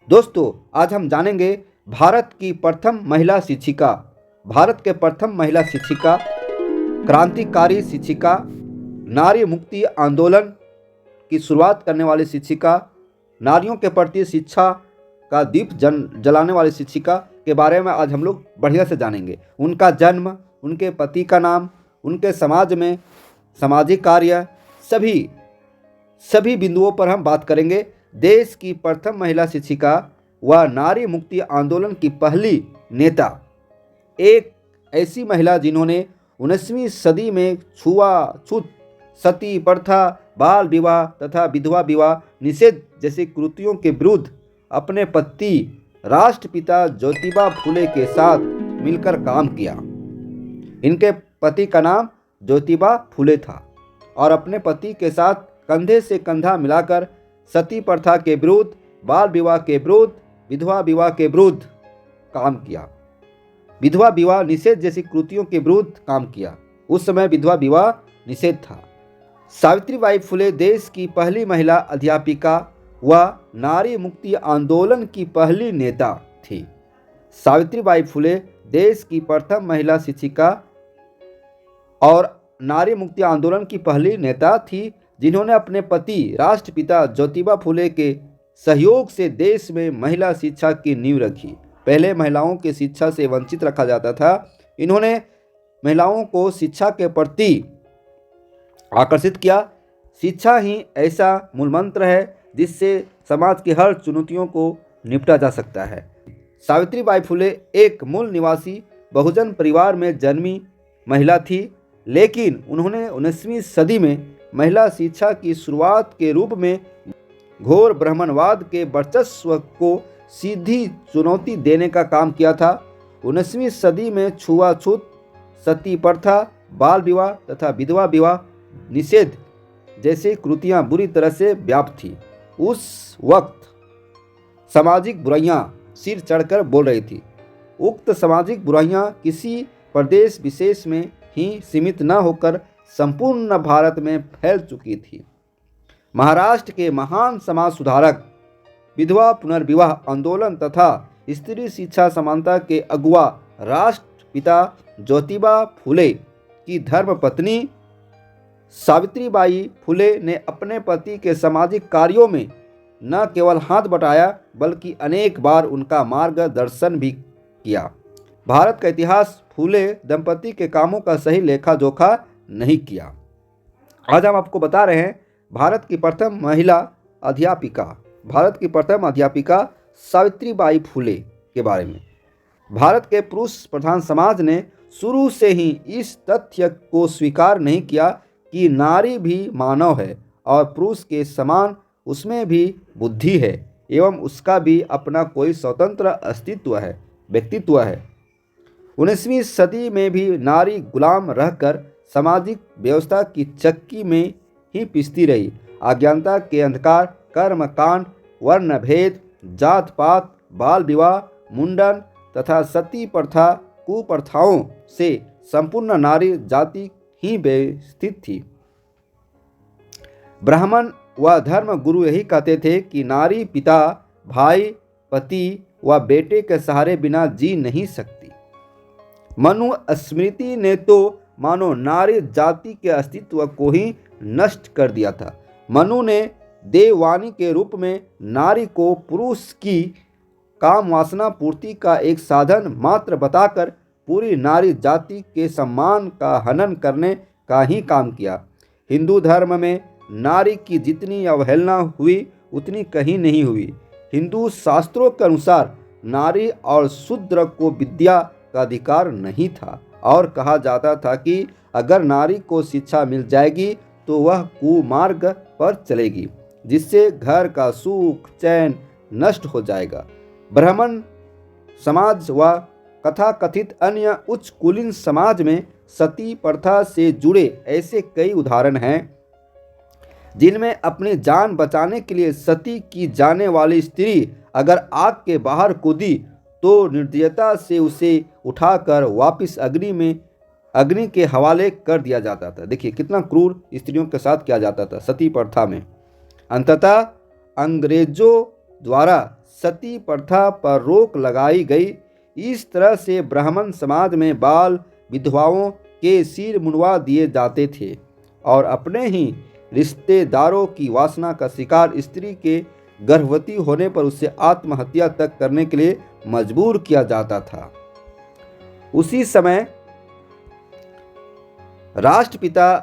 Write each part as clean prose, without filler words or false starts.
दोस्तों, आज हम जानेंगे भारत की प्रथम महिला शिक्षिका, भारत के प्रथम महिला शिक्षिका, क्रांतिकारी शिक्षिका, नारी मुक्ति आंदोलन की शुरुआत करने वाली शिक्षिका, नारियों के प्रति शिक्षा का दीप जलाने वाली शिक्षिका के बारे में आज हम लोग बढ़िया से जानेंगे। उनका जन्म, उनके पति का नाम, उनके समाज में सामाजिक कार्य, सभी बिंदुओं पर हम बात करेंगे। देश की प्रथम महिला शिक्षिका व नारी मुक्ति आंदोलन की पहली नेता, एक ऐसी महिला जिन्होंने 19वीं सदी में छुआछूत, सती प्रथा, बाल विवाह तथा विधवा विवाह निषेध जैसी कृतियों के विरुद्ध अपने पति राष्ट्रपिता ज्योतिबा फुले के साथ मिलकर काम किया। इनके पति का नाम ज्योतिबा फुले था और अपने पति के साथ कंधे से कंधा मिलाकर सती प्रथा के विरुद्ध, बाल विवाह के विरुद्ध, विधवा विवाह के विरुद्ध काम किया। विधवा विवाह निषेध जैसी कृतियों के विरुद्ध काम किया। उस समय विधवा विवाह निषेध था। सावित्रीबाई फुले देश की पहली महिला अध्यापिका व नारी मुक्ति आंदोलन की पहली नेता थी। सावित्रीबाई फुले देश की प्रथम महिला शिक्षिका और नारी मुक्ति आंदोलन की पहली नेता थी, जिन्होंने अपने पति राष्ट्रपिता ज्योतिबा फुले के सहयोग से देश में महिला शिक्षा की नींव रखी। पहले महिलाओं की शिक्षा से वंचित रखा जाता था। इन्होंने महिलाओं को शिक्षा के प्रति आकर्षित किया। शिक्षा ही ऐसा मूल मंत्र है जिससे समाज की हर चुनौतियों को निपटा जा सकता है। सावित्रीबाई फुले एक मूल निवासी बहुजन परिवार में जन्मी महिला थी, लेकिन उन्होंने 19वीं सदी में महिला शिक्षा की शुरुआत के रूप में घोर ब्राह्मणवाद के वर्चस्व को सीधी चुनौती देने का काम किया था। 19वीं सदी में छुआछूत, सती प्रथा, बाल विवाह तथा विधवा विवाह निषेध जैसी कृतियां बुरी तरह से व्याप्त थी। उस वक्त सामाजिक बुराइयां सिर चढ़कर बोल रही थी। उक्त सामाजिक बुराइयां किसी प्रदेश विशेष में ही सीमित न होकर संपूर्ण भारत में फैल चुकी थी। महाराष्ट्र के महान समाज सुधारक, विधवा पुनर्विवाह आंदोलन तथा स्त्री शिक्षा समानता के अगुवा राष्ट्रपिता ज्योतिबा फुले की धर्मपत्नी सावित्रीबाई फुले ने अपने पति के सामाजिक कार्यों में न केवल हाथ बटाया बल्कि अनेक बार उनका मार्गदर्शन भी किया। भारत का इतिहास फुले दंपति के कामों का सही लेखा जोखा नहीं किया। आज हम आपको बता रहे हैं भारत की प्रथम महिला अध्यापिका, भारत की प्रथम अध्यापिका सावित्रीबाई फुले के बारे में। भारत के पुरुष प्रधान समाज ने शुरू से ही इस तथ्य को स्वीकार नहीं किया कि नारी भी मानव है और पुरुष के समान उसमें भी बुद्धि है एवं उसका भी अपना कोई स्वतंत्र अस्तित्व है, व्यक्तित्व है। 19वीं सदी में भी नारी गुलाम रहकर सामाजिक व्यवस्था की चक्की में ही पिसती रही। अज्ञानता के अंधकार, कर्मकांड, वर्ण भेद, जात पात, बाल विवाह, मुंडन तथा सती प्रथा, कुप्रथाओं से संपूर्ण नारी जाति ही व्यवस्थित थी। ब्राह्मण व धर्म गुरु यही कहते थे कि नारी पिता, भाई, पति व बेटे के सहारे बिना जी नहीं सकती। मनु स्मृति ने तो मानो नारी जाति के अस्तित्व को ही नष्ट कर दिया था। मनु ने देववाणी के रूप में नारी को पुरुष की काम वासना पूर्ति का एक साधन मात्र बताकर पूरी नारी जाति के सम्मान का हनन करने का ही काम किया। हिंदू धर्म में नारी की जितनी अवहेलना हुई उतनी कहीं नहीं हुई। हिंदू शास्त्रों के अनुसार नारी और शूद्र को विद्या का अधिकार नहीं था और कहा जाता था कि अगर नारी को शिक्षा मिल जाएगी तो वह कुमार्ग पर चलेगी, जिससे घर का सुख चैन नष्ट हो जाएगा। ब्राह्मण समाज व कथाकथित अन्य उच्च कुलीन समाज में सती प्रथा से जुड़े ऐसे कई उदाहरण हैं जिनमें अपनी जान बचाने के लिए सती की जाने वाली स्त्री अगर आग के बाहर कूदी तो निर्दयता से उसे उठाकर वापस अग्नि के हवाले कर दिया जाता था। देखिए कितना क्रूर स्त्रियों के साथ किया जाता था सती प्रथा में। अंततः अंग्रेजों द्वारा सती प्रथा पर रोक लगाई गई। इस तरह से ब्राह्मण समाज में बाल विधवाओं के सिर मुंडवा दिए जाते थे और अपने ही रिश्तेदारों की वासना का शिकार स्त्री के गर्भवती होने पर उसे आत्महत्या तक करने के लिए मजबूर किया जाता था। उसी समय राष्ट्रपिता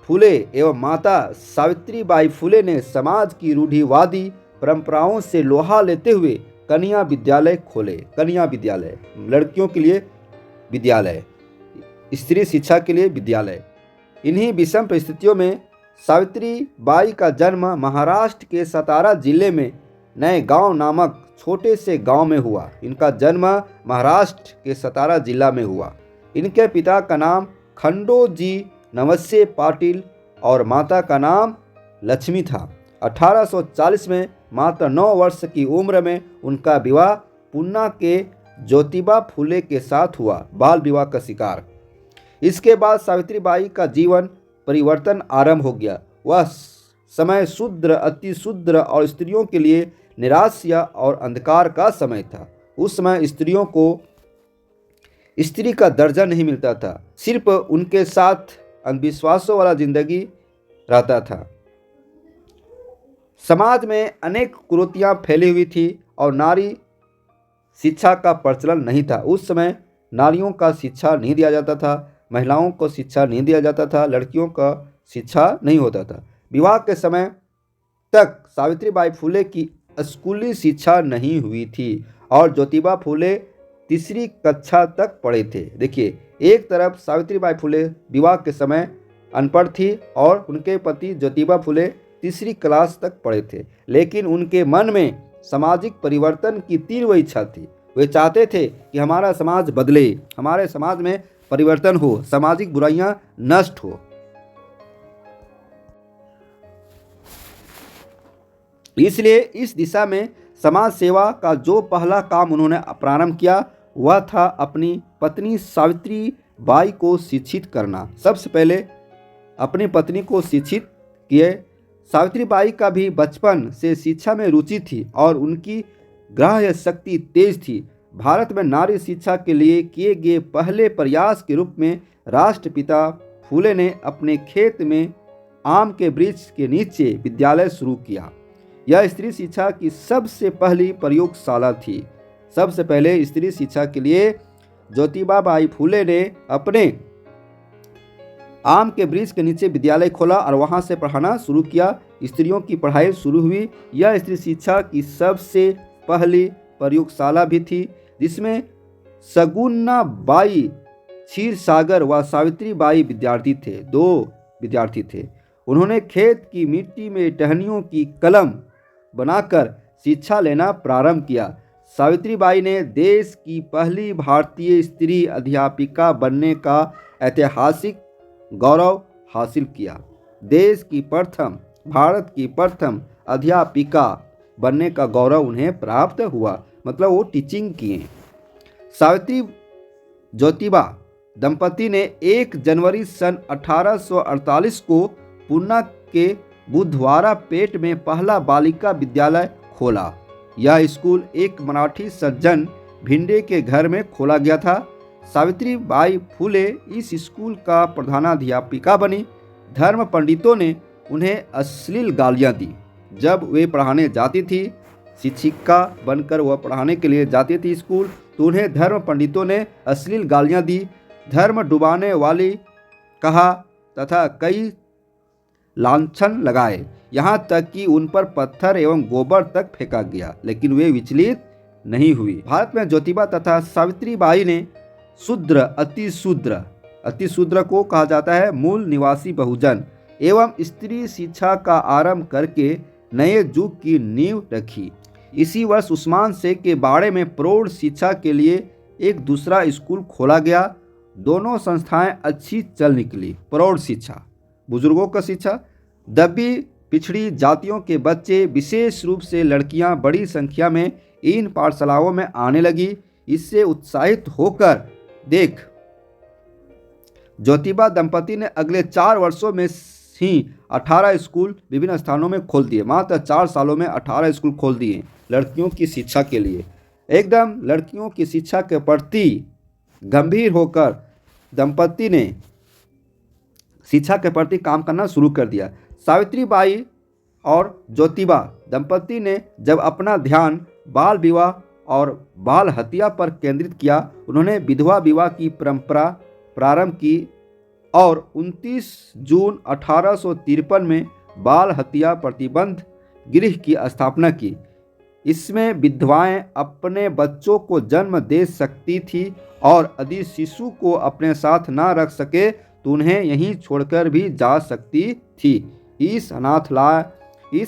फूले एवं माता सावित्रीबाई फूले ने समाज की रूढ़िवादी परंपराओं से लोहा लेते हुए कन्या विद्यालय खोले। कन्या विद्यालय, लड़कियों के लिए विद्यालय, स्त्री शिक्षा के लिए विद्यालय। इन्हीं विषम परिस्थितियों में सावित्रीबाई का जन्म महाराष्ट्र के सतारा जिले में नए गांव नामक छोटे से गांव में हुआ। इनका जन्म महाराष्ट्र के सतारा जिला में हुआ। इनके पिता का नाम खंडोजी नवस्य पाटिल और माता का नाम लक्ष्मी था। 1840 में मात्र 9 वर्ष की उम्र में उनका विवाह पूना के ज्योतिबा फूले के साथ हुआ, बाल विवाह का शिकार। इसके बाद सावित्रीबाई का जीवन परिवर्तन आरंभ हो गया। वह समय शूद्र, अति शूद्र और स्त्रियों के लिए निराशा और अंधकार का समय था। उस समय स्त्रियों को स्त्री का दर्जा नहीं मिलता था, सिर्फ उनके साथ अंधविश्वासों वाला जिंदगी रहता था। समाज में अनेक कुरीतियां फैली हुई थी और नारी शिक्षा का प्रचलन नहीं था। उस समय नारियों का शिक्षा नहीं दिया जाता था, महिलाओं को शिक्षा नहीं दिया जाता था, लड़कियों का शिक्षा नहीं होता था। विवाह के समय तक सावित्रीबाई फूले की स्कूली शिक्षा नहीं हुई थी और ज्योतिबा फूले तीसरी कक्षा तक पढ़े थे। देखिए, एक तरफ सावित्रीबाई फूले विवाह के समय अनपढ़ थी और उनके पति ज्योतिबा फूले तीसरी क्लास तक पढ़े थे, लेकिन उनके मन में सामाजिक परिवर्तन की तीव्र इच्छा थी। वे चाहते थे कि हमारा समाज बदले, हमारे समाज में परिवर्तन हो, सामाजिक बुराइयां नष्ट हो। इसलिए इस दिशा में समाज सेवा का जो पहला काम उन्होंने प्रारंभ किया वह था अपनी पत्नी सावित्रीबाई को शिक्षित करना। सबसे पहले अपनी पत्नी को शिक्षित किए। सावित्रीबाई का भी बचपन से शिक्षा में रुचि थी और उनकी ग्राह्य शक्ति तेज थी। भारत में नारी शिक्षा के लिए किए गए पहले प्रयास के रूप में राष्ट्रपिता फूले ने अपने खेत में आम के वृक्ष के नीचे विद्यालय शुरू किया। यह स्त्री शिक्षा की सबसे पहली प्रयोगशाला थी। सबसे पहले स्त्री शिक्षा के लिए ज्योतिबाबाई फूले ने अपने आम के वृक्ष के नीचे विद्यालय खोला और वहां से पढ़ाना शुरू किया। स्त्रियों की पढ़ाई शुरू हुई। यह स्त्री शिक्षा की सबसे पहली प्रयोगशाला भी थी, जिसमें सगुना बाई क्षीरसागर व सावित्रीबाई विद्यार्थी थे। 2 विद्यार्थी थे। उन्होंने खेत की मिट्टी में टहनियों की कलम बनाकर शिक्षा लेना प्रारंभ किया। सावित्रीबाई ने देश की पहली भारतीय स्त्री अध्यापिका बनने का ऐतिहासिक गौरव हासिल किया। देश की प्रथम, भारत की प्रथम अध्यापिका बनने का गौरव उन्हें प्राप्त हुआ, मतलब वो टीचिंग किए। सावित्री ज्योतिबा दंपति ने 1 जनवरी सन 1848 को पूना के बुधवारा पेट में पहला बालिका विद्यालय खोला। यह स्कूल एक मराठी सज्जन भिंडे के घर में खोला गया था। सावित्रीबाई फूले इस स्कूल का प्रधानाध्यापिका बनी। धर्म पंडितों ने उन्हें अश्लील गालियां दी जब वे पढ़ाने जाती थी। शिक्षिका बनकर वह पढ़ाने के लिए जाती थी स्कूल, तो उन्हें धर्म पंडितों ने अश्लील गालियां दी, धर्म डुबाने वाली कहा तथा कई लांछन लगाए। यहाँ तक कि उन पर पत्थर एवं गोबर तक फेंका गया, लेकिन वे विचलित नहीं हुई। भारत में ज्योतिबा तथा सावित्रीबाई ने शूद्र, अति शूद्र को कहा जाता है मूल निवासी बहुजन एवं स्त्री शिक्षा का आरंभ करके नए युग की नींव रखी। इसी वर्ष उस्मान शेख के बाड़े में प्रौढ़ शिक्षा के लिए एक दूसरा स्कूल खोला गया। दोनों संस्थाएं अच्छी चल निकली। प्रौढ़ शिक्षा, बुजुर्गों का शिक्षा। दबी पिछड़ी जातियों के बच्चे, विशेष रूप से लड़कियां बड़ी संख्या में इन पाठशालाओं में आने लगी। इससे उत्साहित होकर देख ज्योतिबा दंपति ने अगले 4 वर्षों में ही 18 स्कूल विभिन्न स्थानों में खोल दिए। मात्र 4 सालों में 18 स्कूल खोल दिए। लड़कियों की शिक्षा के लिए। एकदम लड़कियों की शिक्षा के प्रति गंभीर होकर दंपति ने शिक्षा के प्रति काम करना शुरू कर दिया। सावित्रीबाई और ज्योतिबा दंपति ने जब अपना ध्यान बाल विवाह और बाल हत्या पर केंद्रित किया, उन्होंने विधवा विवाह की परंपरा प्रारंभ की और 29 जून 1853 में बाल हत्या प्रतिबंध गृह की स्थापना की। इसमें विधवाएं अपने बच्चों को जन्म दे सकती थी और यदि शिशु को अपने साथ न रख सके तो उन्हें यहीं छोड़कर भी जा सकती थी। इस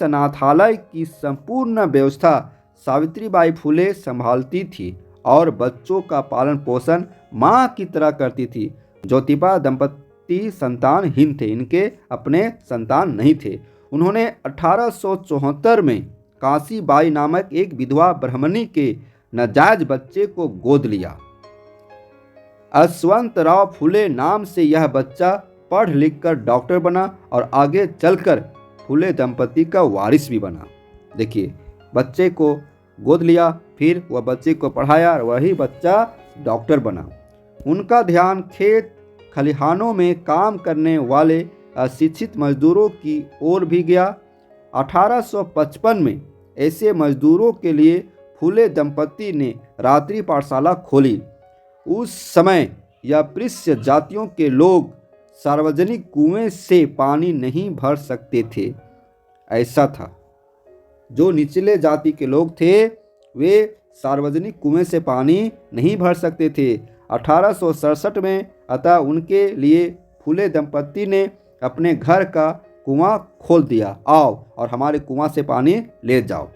अनाथालय की संपूर्ण व्यवस्था सावित्रीबाई फुले संभालती थी और बच्चों का पालन पोषण माँ की तरह करती थी। ज्योतिबा दंपति संतानहीन थे, इनके अपने संतान नहीं थे। उन्होंने 1874 में काशीबाई नामक एक विधवा ब्राह्मणी के नाजायज बच्चे को गोद लिया। यशवंतराव फुले नाम से यह बच्चा पढ़ लिख कर डॉक्टर बना और आगे चलकर फुले दंपति का वारिस भी बना। देखिए, बच्चे को गोद लिया, फिर वह बच्चे को पढ़ाया और वही बच्चा डॉक्टर बना। उनका ध्यान खेत खलिहानों में काम करने वाले अशिक्षित मजदूरों की ओर भी गया। 1855 में ऐसे मजदूरों के लिए फुले दंपति ने रात्रि पाठशाला खोली। उस समय यह पृष्ठ जातियों के लोग सार्वजनिक कुएं से पानी नहीं भर सकते थे। ऐसा था, जो निचले जाति के लोग थे वे सार्वजनिक कुएं से पानी नहीं भर सकते थे। 1867 में अतः उनके लिए फुले दंपति ने अपने घर का कुआं खोल दिया, आओ और हमारे कुआं से पानी ले जाओ।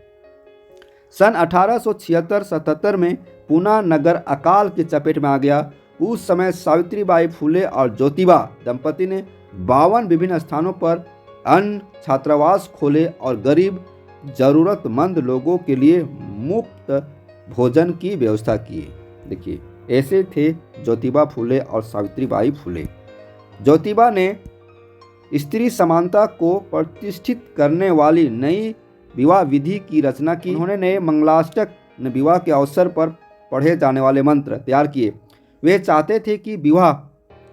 सन 1876-77 में पूना नगर अकाल की चपेट में आ गया। उस समय सावित्रीबाई फुले और ज्योतिबा दंपति ने 52 विभिन्न स्थानों पर अन्न छात्रावास खोले और गरीब जरूरतमंद लोगों के लिए मुफ्त भोजन की व्यवस्था की। देखिए, ऐसे थे ज्योतिबा फुले और सावित्रीबाई फुले। ज्योतिबा ने स्त्री समानता को प्रतिष्ठित करने वाली नई विवाह विधि की रचना की। उन्होंने नए मंगलाष्टक विवाह के अवसर पर पढ़े जाने वाले मंत्र तैयार किए। वे चाहते थे कि विवाह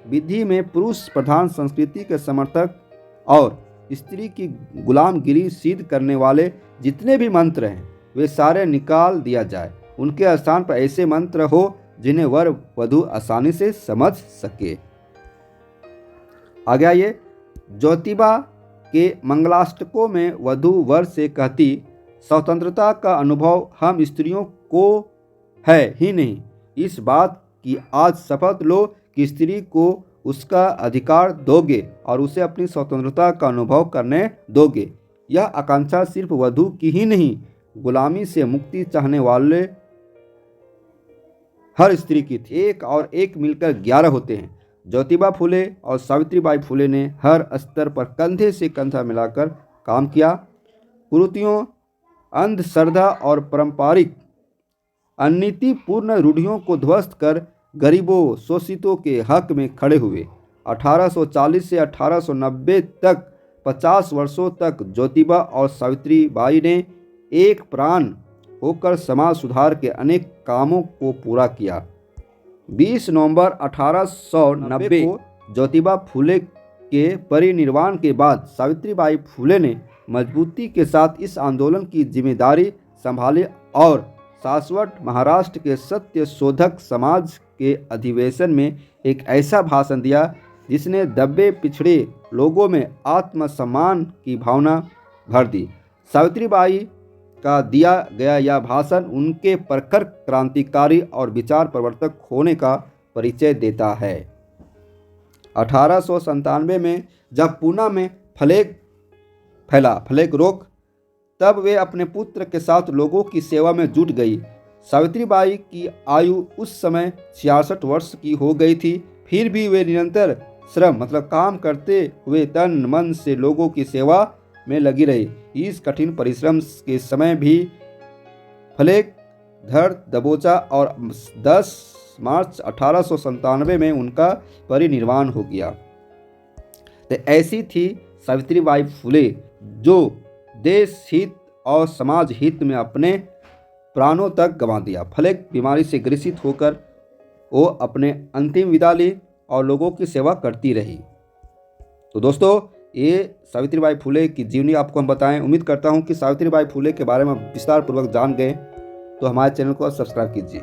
विधि में पुरुष प्रधान संस्कृति के समर्थक और स्त्री की गुलामगिरी सिद्ध करने वाले जितने भी मंत्र हैं वे सारे निकाल दिया जाए। उनके स्थान पर ऐसे मंत्र हो जिन्हें वर वधू आसानी से समझ सके। आगे आइए, ज्योतिबा के मंगलाष्टकों में वधू वर से कहती, स्वतंत्रता का अनुभव हम स्त्रियों को है ही नहीं। इस बात की आज शपथ लो कि स्त्री को उसका अधिकार दोगे और उसे अपनी स्वतंत्रता का अनुभव करने दोगे। यह आकांक्षा सिर्फ वधू की ही नहीं, गुलामी से मुक्ति चाहने वाले हर स्त्री की थी। एक और एक मिलकर 11 होते हैं। ज्योतिबा फुले और सावित्रीबाई फुले ने हर स्तर पर कंधे से कंधा मिलाकर काम किया। कुरीतियों, अंधश्रद्धा और पारंपरिक अनीतिपूर्ण रूढ़ियों को ध्वस्त कर गरीबों शोषितों के हक में खड़े हुए। 1840 से 1890 तक 50 वर्षों तक ज्योतिबा और सावित्रीबाई ने एक प्राण होकर समाज सुधार के अनेक कामों को पूरा किया। 20 नवंबर 1890 को ज्योतिबा फुले के परिनिर्वाण के बाद सावित्रीबाई फुले ने मजबूती के साथ इस आंदोलन की जिम्मेदारी संभाली और शाश्वत महाराष्ट्र के सत्य शोधक समाज के अधिवेशन में एक ऐसा भाषण दिया जिसने दबे पिछड़े लोगों में आत्मसम्मान की भावना भर दी। सावित्रीबाई का दिया गया यह भाषण उनके प्रखर क्रांतिकारी और विचार प्रवर्तक होने का परिचय देता है। 1897 में जब पूना में फ्लेग रोग, तब वे अपने पुत्र के साथ लोगों की सेवा में जुट गई। सावित्रीबाई की आयु उस समय 66 वर्ष की हो गई थी, फिर भी वे निरंतर श्रम काम करते हुए तन मन से लोगों की सेवा में लगी रही। इस कठिन परिश्रम के समय भी फ्लेग धड़ दबोचा और 10 मार्च 1897 में उनका परिनिर्वाण हो गया। तो ऐसी थी सावित्रीबाई फुले जो देश हित और समाज हित में अपने प्राणों तक गंवा दिया। प्लेग बीमारी से ग्रसित होकर वो अपने अंतिम विदा ली और लोगों की सेवा करती रही। तो दोस्तों, ये सावित्रीबाई फुले की जीवनी आपको हम बताएं। उम्मीद करता हूं कि सावित्रीबाई फुले के बारे में विस्तार पूर्वक जान गए। तो हमारे चैनल को सब्सक्राइब कीजिए।